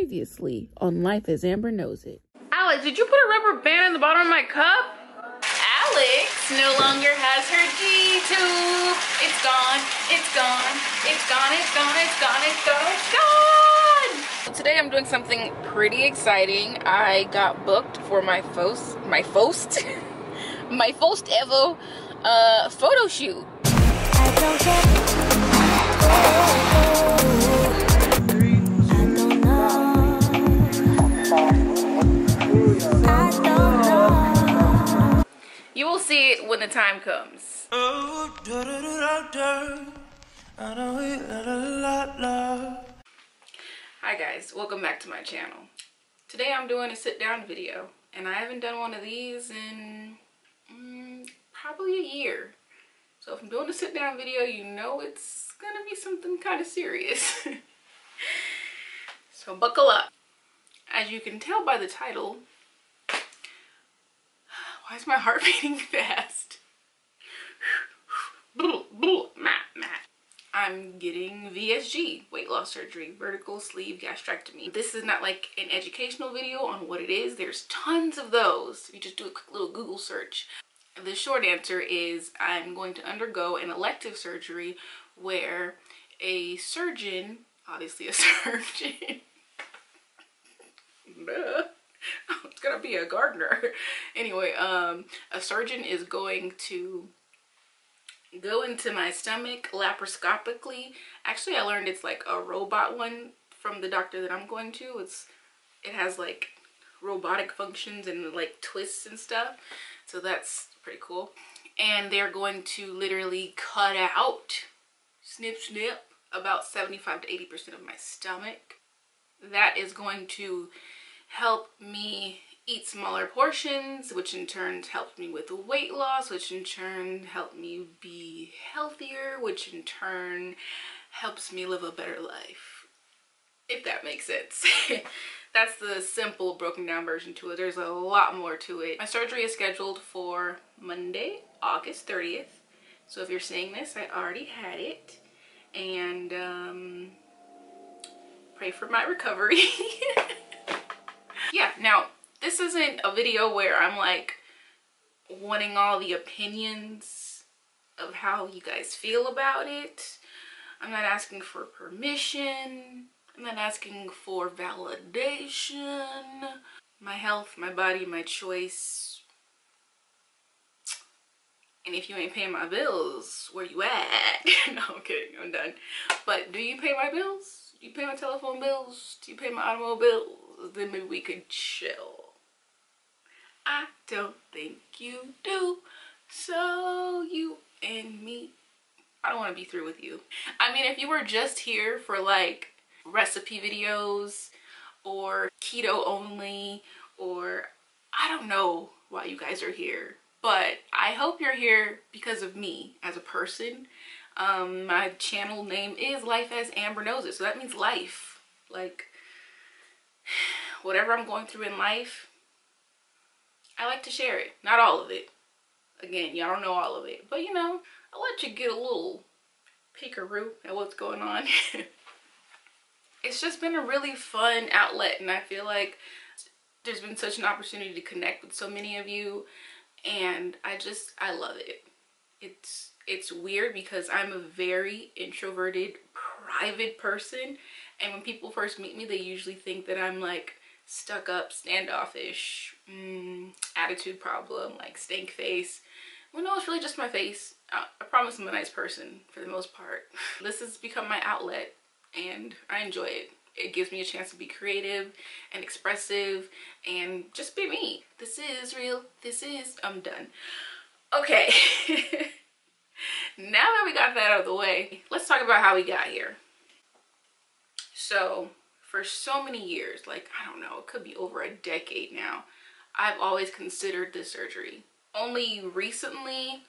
Previously on Life as Amber Knows It. Alex, did you put a rubber band in the bottom of my cup? Alex no longer has her G-tube. It's gone, it's gone, it's gone, it's gone, it's gone, it's gone, it's gone. Today I'm doing something pretty exciting. I got booked for my first ever photo shoot. You will see it when the time comes. Hi guys, welcome back to my channel. Today I'm doing a sit down video, and I haven't done one of these in probably a year. So if I'm doing a sit down video, you know it's gonna be something kind of serious. So buckle up. As you can tell by the title, why is my heart beating fast? I'm getting VSG, weight loss surgery, vertical sleeve gastrectomy. This is not like an educational video on what it is. There's tons of those. You just do a quick little Google search. The short answer is I'm going to undergo an elective surgery where a surgeon, obviously a surgeon, it's gonna be a gardener. Anyway, a surgeon is going to go into my stomach laparoscopically. Actually, I learned it's like a robot one from the doctor that I'm going to. It has like robotic functions and like twists and stuff. So that's pretty cool. And they're going to literally cut out, snip snip, about 75 to 80% of my stomach. That is going to help me eat smaller portions, which in turn helps me with weight loss, which in turn helps me be healthier, which in turn helps me live a better life, if that makes sense. That's the simple broken down version to it. There's a lot more to it. My surgery is scheduled for Monday, August 30th. So if you're seeing this, I already had it. And pray for my recovery. Yeah, now this isn't a video where I'm like wanting all the opinions of how you guys feel about it. I'm not asking for permission. I'm not asking for validation. My health, my body, my choice. And if you ain't paying my bills, where you at? No, I'm kidding, I'm done. But do you pay my bills? Do you pay my telephone bills? Do you pay my automobile bills? Then maybe we could chill. I don't think you do. So you and me, I don't want to be through with you. I mean, if you were just here for like recipe videos or keto only, or I don't know why you guys are here, but I hope you're here because of me as a person. My channel name is Life as Amber Knows It, so that means life. Like, whatever I'm going through in life, I like to share it. Not all of it. Again, y'all don't know all of it, but you know, I'll let you get a little peekaroo at what's going on. It's just been a really fun outlet, and I feel like there's been such an opportunity to connect with so many of you, and I love it. It's weird because I'm a very introverted, private person, and when people first meet me, they usually think that I'm like stuck up, standoffish, attitude problem, like stank face. Well, no, it's really just my face. I promise I'm a nice person for the most part. This has become my outlet, and I enjoy it. It gives me a chance to be creative and expressive and just be me. This is real. I'm done. Okay. Now that we got that out of the way, let's talk about how we got here. So for so many years, like, I don't know, it could be over a decade now, I've always considered this surgery. Only recently,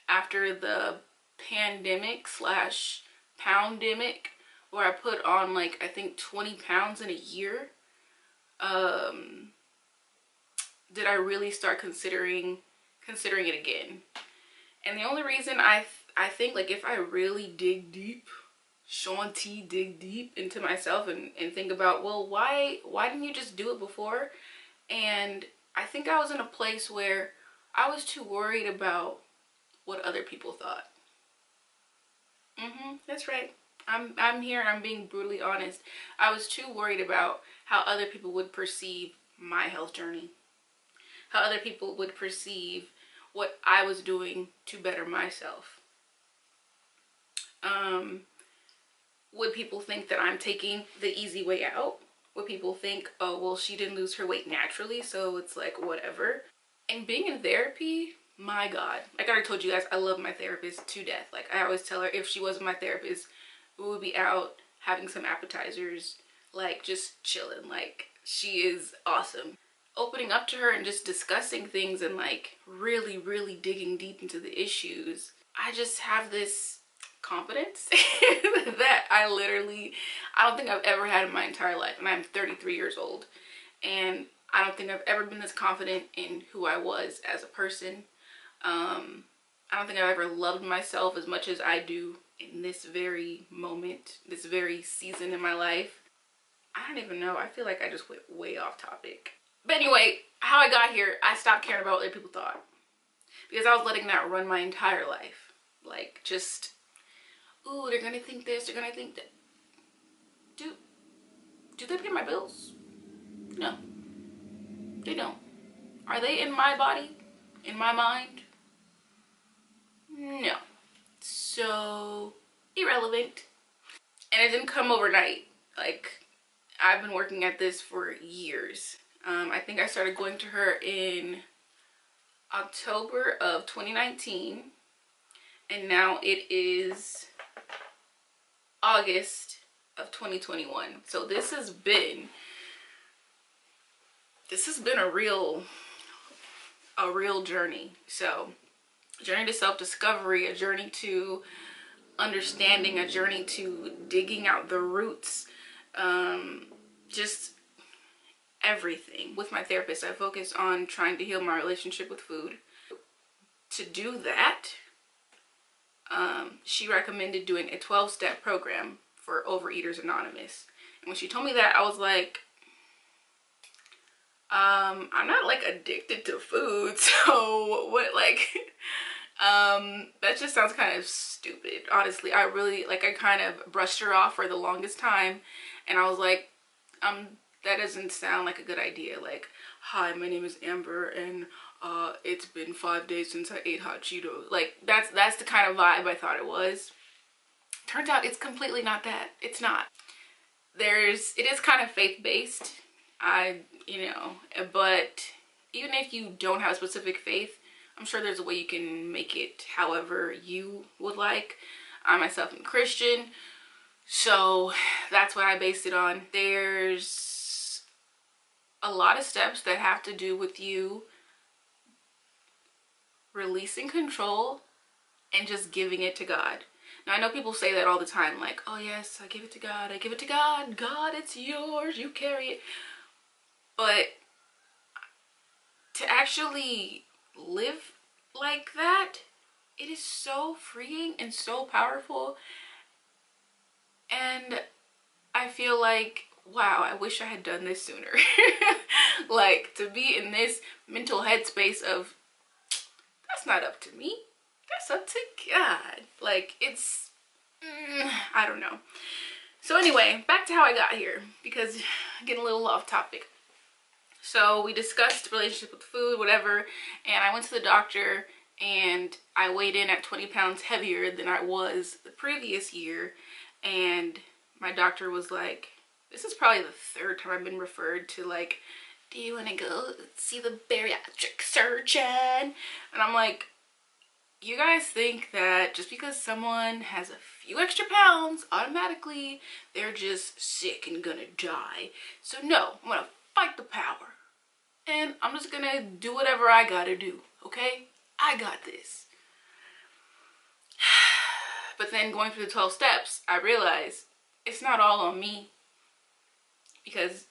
after the pandemic / poundemic, where I put on like, I think 20 pounds in a year, did I really start considering it again. And the only reason I think, like, if I really dig deep, Shanti dig deep into myself and think about, well, why didn't you just do it before? And I think I was in a place where I was too worried about what other people thought. That's right. I'm here and I'm being brutally honest. I was too worried about how other people would perceive my health journey. How other people would perceive what I was doing to better myself. Would people think that I'm taking the easy way out? Would people think, oh, well, she didn't lose her weight naturally, so it's like whatever. And being in therapy, my God, like I already told you guys, I love my therapist to death. Like I always tell her, if she wasn't my therapist, we would be out having some appetizers, like just chilling. Like she is awesome. Opening up to her and just discussing things and like really, really digging deep into the issues, I just have this confidence that I don't think I've ever had in my entire life. And I'm 33 years old. And I don't think I've ever been this confident in who I was as a person. I don't think I've ever loved myself as much as I do in this very moment, this very season in my life. I don't even know. I feel like I just went way off topic. But anyway, how I got here, I stopped caring about what other people thought. Because I was letting that run my entire life. Like, just, ooh, they're gonna think this, they're gonna think that. Do they pay my bills? No. They don't. Are they in my body? In my mind? No. So, irrelevant. And it didn't come overnight. Like, I've been working at this for years. I think I started going to her in October of 2019. And now it is August of 2021. So this has been a real journey. So a journey to self-discovery, a journey to understanding, a journey to digging out the roots, just everything. With my therapist, I focus on trying to heal my relationship with food. To do that, she recommended doing a 12-step program for Overeaters Anonymous. And when she told me that, I was like, I'm not like addicted to food, so what, like, that just sounds kind of stupid, honestly. I kind of brushed her off for the longest time, and I was like, that doesn't sound like a good idea. Like, hi, my name is Amber, and it's been 5 days since I ate hot Cheetos. Like, that's the kind of vibe I thought it was. Turns out it's completely not that. It's not. It is kind of faith-based. But even if you don't have a specific faith, I'm sure there's a way you can make it however you would like. I myself am Christian, so that's what I based it on. There's a lot of steps that have to do with you releasing control and just giving it to God. Now, I know people say that all the time, like, oh yes, I give it to God, I give it to God. God, it's yours, you carry it. But to actually live like that, it is so freeing and so powerful. And I feel like, wow, I wish I had done this sooner. Like, to be in this mental headspace of, that's not up to me, that's up to God. Like, it's, I don't know. So anyway, back to how I got here, because I'm getting a little off topic. So we discussed relationship with food, whatever, and I went to the doctor and I weighed in at 20 pounds heavier than I was the previous year. And my doctor was like, this is probably the third time I've been referred to, like, do you want to go see the bariatric surgeon? And I'm like, you guys think that just because someone has a few extra pounds, automatically they're just sick and gonna die. So no, I'm gonna fight the power. And I'm just gonna do whatever I gotta do, okay? I got this. But then going through the 12 steps, I realized it's not all on me, because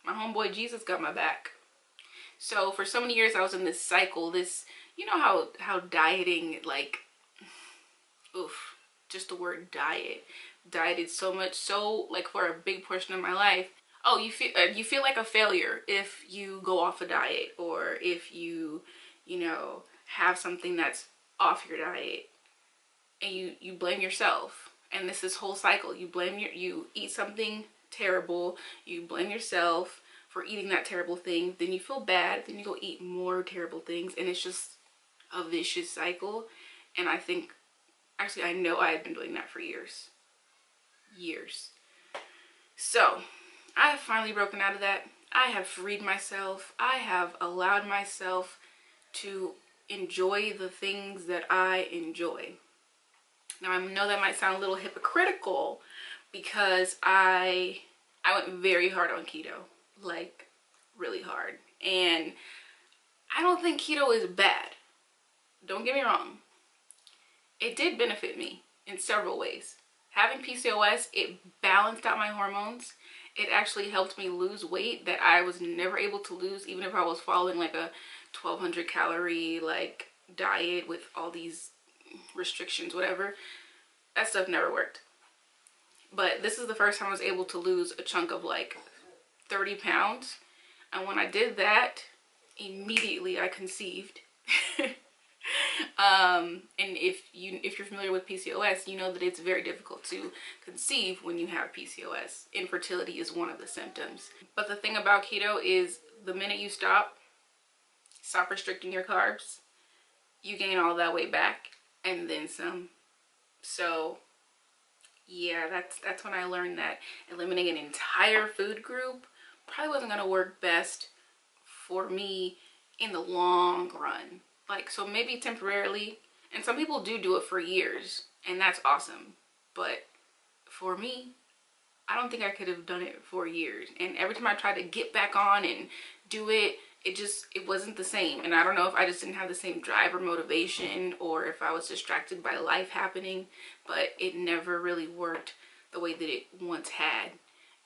my homeboy Jesus got my back. So for so many years I was in this cycle, this, you know how dieting, like, oof, just the word diet dieted so much, so like for a big portion of my life. Oh, you feel like a failure if you go off a diet, or if you know, have something that's off your diet, and you blame yourself. And this whole cycle, you eat something terrible, you blame yourself for eating that terrible thing, then you feel bad, then you go eat more terrible things, and it's just a vicious cycle. And I think, actually, I know I had been doing that for years. So I have finally broken out of that. I have freed myself. I have allowed myself to enjoy the things that I enjoy. Now, I know that might sound a little hypocritical, because I went very hard on keto, like really hard. And I don't think keto is bad. Don't get me wrong. It did benefit me in several ways. Having PCOS, it balanced out my hormones. It actually helped me lose weight that I was never able to lose, even if I was following like a 1,200 calorie like diet with all these restrictions, whatever. That stuff never worked. But this is the first time I was able to lose a chunk of like 30 pounds. And when I did that, immediately I conceived. And if you're familiar with PCOS, you know that it's very difficult to conceive when you have PCOS. Infertility is one of the symptoms. But the thing about keto is, the minute you stop restricting your carbs, you gain all that weight back and then some. So yeah, that's when I learned that eliminating an entire food group probably wasn't going to work best for me in the long run. Like, so maybe temporarily, and some people do it for years, and that's awesome. But for me, I don't think I could have done it for years. And every time I tried to get back on and do it, it wasn't the same. And I don't know if I just didn't have the same drive or motivation, or if I was distracted by life happening, but it never really worked the way that it once had.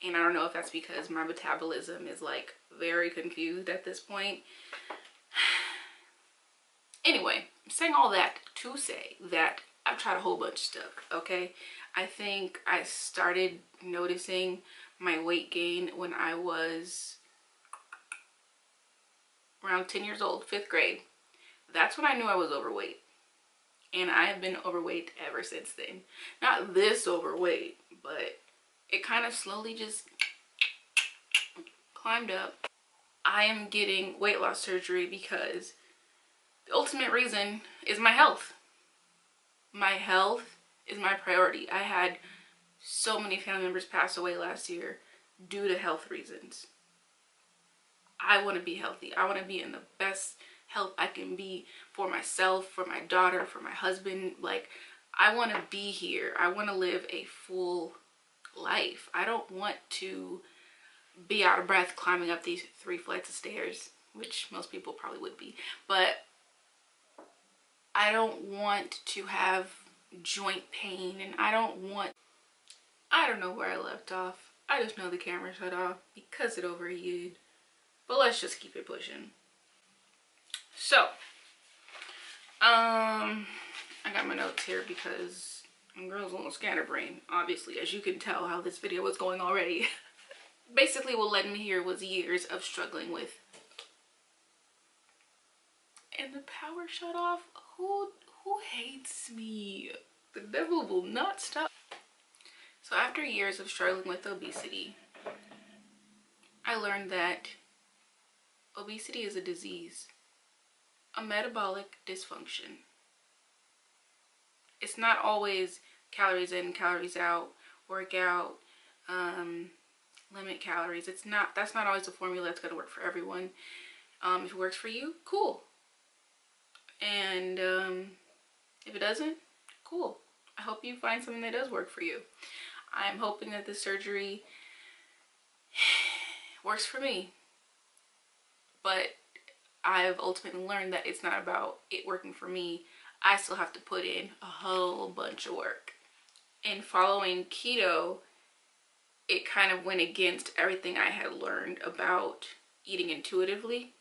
And I don't know if that's because my metabolism is like very confused at this point. Anyway, I'm saying all that to say that I've tried a whole bunch of stuff, okay? I think I started noticing my weight gain when I was around 10 years old, 5th grade. That's when I knew I was overweight. And I have been overweight ever since then. Not this overweight, but it kind of slowly just climbed up. I am getting weight loss surgery because the ultimate reason is my health. My health is my priority. I had so many family members pass away last year due to health reasons. I want to be healthy. I want to be in the best health I can be for myself, for my daughter, for my husband. Like, I want to be here. I want to live a full life. I don't want to be out of breath climbing up these 3 flights of stairs, which most people probably would be. But I don't want to have joint pain, and I don't know where I left off. I just know the camera shut off because it overheated. But let's just keep it pushing. So, I got my notes here because my girl's on a scatterbrain, obviously, as you can tell how this video was going already. Basically, what led me here was years of struggling with. And the power shut off? Who hates me? The devil will not stop. So after years of struggling with obesity, I learned that obesity is a disease, a metabolic dysfunction. It's not always calories in, calories out, workout, limit calories. That's not always a formula that's gonna work for everyone. If it works for you, cool. And if it doesn't, cool. I hope you find something that does work for you. I'm hoping that this surgery works for me. But I've ultimately learned that it's not about it working for me. I still have to put in a whole bunch of work. In following keto, it kind of went against everything I had learned about eating intuitively,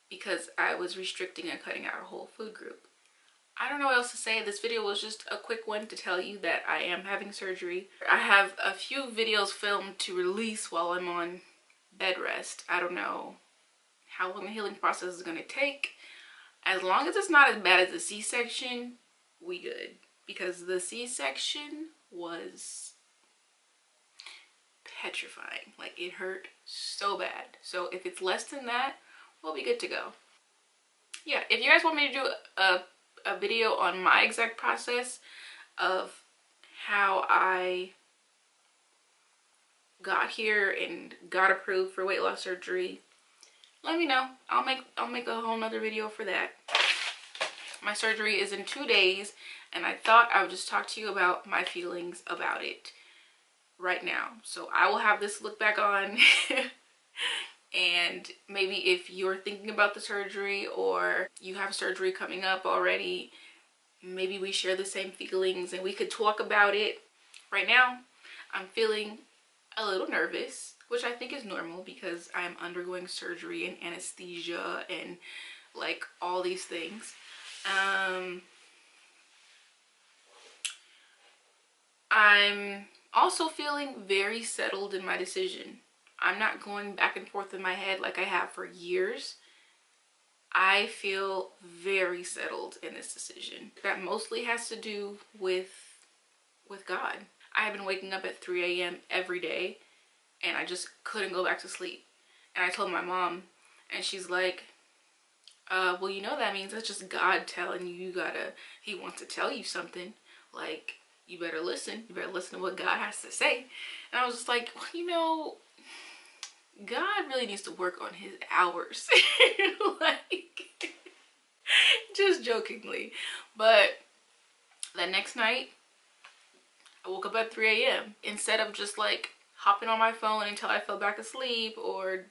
because I was restricting and cutting out a whole food group. I don't know what else to say. This video was just a quick one to tell you that I am having surgery. I have a few videos filmed to release while I'm on bed rest. I don't know how long the healing process is going to take. As long as it's not as bad as the C-section, we good. Because the C-section was petrifying. Like, it hurt so bad. So if it's less than that, we'll be good to go. Yeah, if you guys want me to do a video on my exact process of how I got here and got approved for weight loss surgery, let me know. I'll make a whole nother video for that. My surgery is in 2 days, and I thought I would just talk to you about my feelings about it right now. So I will have this look back on and maybe if you're thinking about the surgery or you have surgery coming up already, maybe we share the same feelings and we could talk about it. Right now, I'm feeling a little nervous, which I think is normal because I'm undergoing surgery and anesthesia and like all these things. I'm also feeling very settled in my decision. I'm not going back and forth in my head like I have for years. I feel very settled in this decision. That mostly has to do with God. I have been waking up at 3 a.m. every day and I just couldn't go back to sleep. And I told my mom and she's like, well, you know, that means that's just God telling you he wants to tell you something. Like, you better listen. You better listen to what God has to say. And I was just like, well, you know, God really needs to work on his hours. Like, just jokingly. But that next night, I woke up at 3 a.m. Instead of just like hopping on my phone until I fell back asleep or,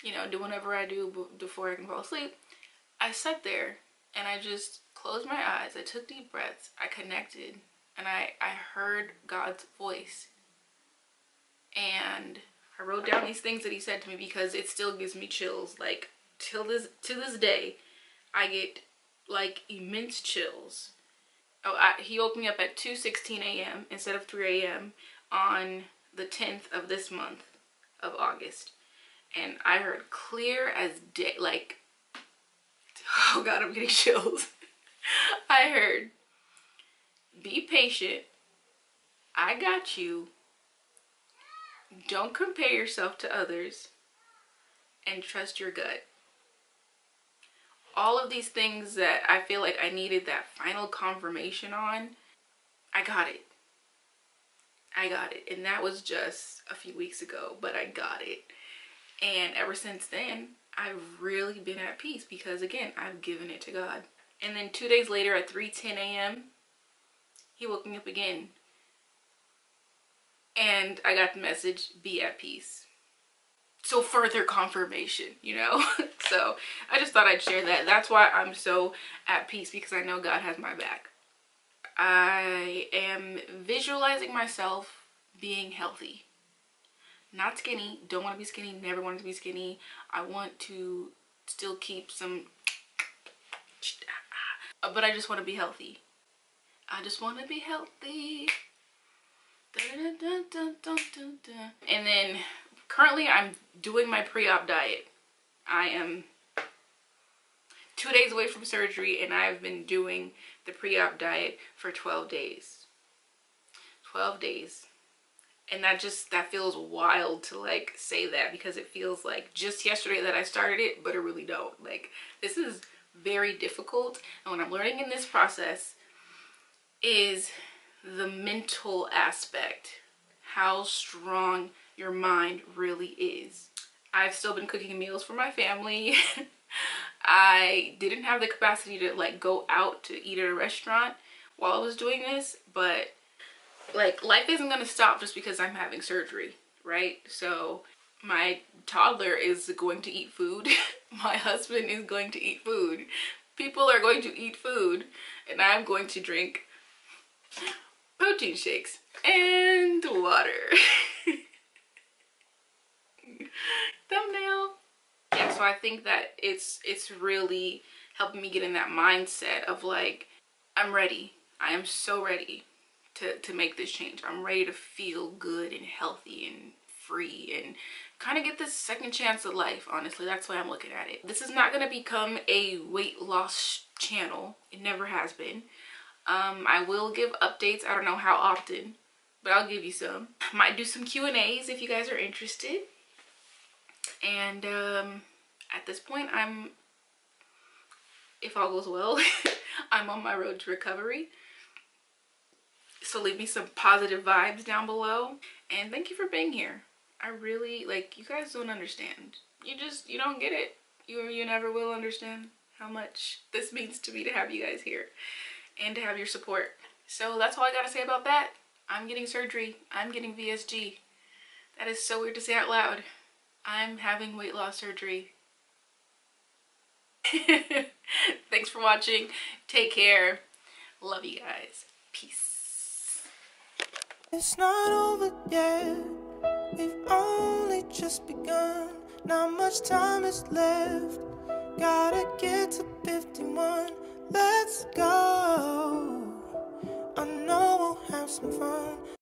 you know, do whatever I do before I can fall asleep, I sat there and I just closed my eyes. I took deep breaths. I connected and I heard God's voice. And I wrote down these things that he said to me because it still gives me chills. Like, to this day, I get like immense chills. Oh, he woke me up at 2:16 a.m. instead of 3 a.m. on the 10th of this month of August. And I heard clear as day, like, oh God, I'm getting chills. I heard, be patient. I got you. Don't compare yourself to others and trust your gut. All of these things that I feel like I needed that final confirmation on, I got it. I got it. And that was just a few weeks ago, but I got it. And ever since then, I've really been at peace because, again, I've given it to God. And then 2 days later at 3:10 a.m., he woke me up again. And I got the message, be at peace. So further confirmation, you know? So I just thought I'd share that. That's why I'm so at peace, because I know God has my back. I am visualizing myself being healthy. Not skinny. Don't want to be skinny. Never wanted to be skinny. I want to still keep some... But I just want to be healthy. I just want to be healthy. And then currently I'm doing my pre-op diet. I am 2 days away from surgery and I've been doing the pre-op diet for 12 days. 12 days. And that feels wild to like say that, because it feels like just yesterday that I started it, but it really don't. Like, this is very difficult. And what I'm learning in this process is the mental aspect, how strong your mind really is. I've still been cooking meals for my family. I didn't have the capacity to like go out to eat at a restaurant while I was doing this, but like, life isn't gonna stop just because I'm having surgery, right? So my toddler is going to eat food. My husband is going to eat food. People are going to eat food, and I'm going to drink protein shakes and water. Thumbnail. Yeah, so I think that it's really helping me get in that mindset of like, I'm ready. I am so ready to make this change. I'm ready to feel good and healthy and free and kind of get this second chance at life. Honestly, that's why I'm looking at it. This is not going to become a weight loss channel. It never has been. I will give updates. I don't know how often, but I'll give you some. Might do some Q&As if you guys are interested. And at this point, if all goes well, I'm on my road to recovery. So leave me some positive vibes down below. And thank you for being here. I really, like, you guys don't understand. You don't get it. You never will understand how much this means to me to have you guys here and to have your support. So that's all I gotta say about that. I'm getting surgery. I'm getting VSG. That is so weird to say out loud. I'm having weight loss surgery. Thanks for watching. Take care. Love you guys. Peace. It's not over yet. We've only just begun. Not much time is left. Gotta get to 51. Let's go. I know we'll have some fun.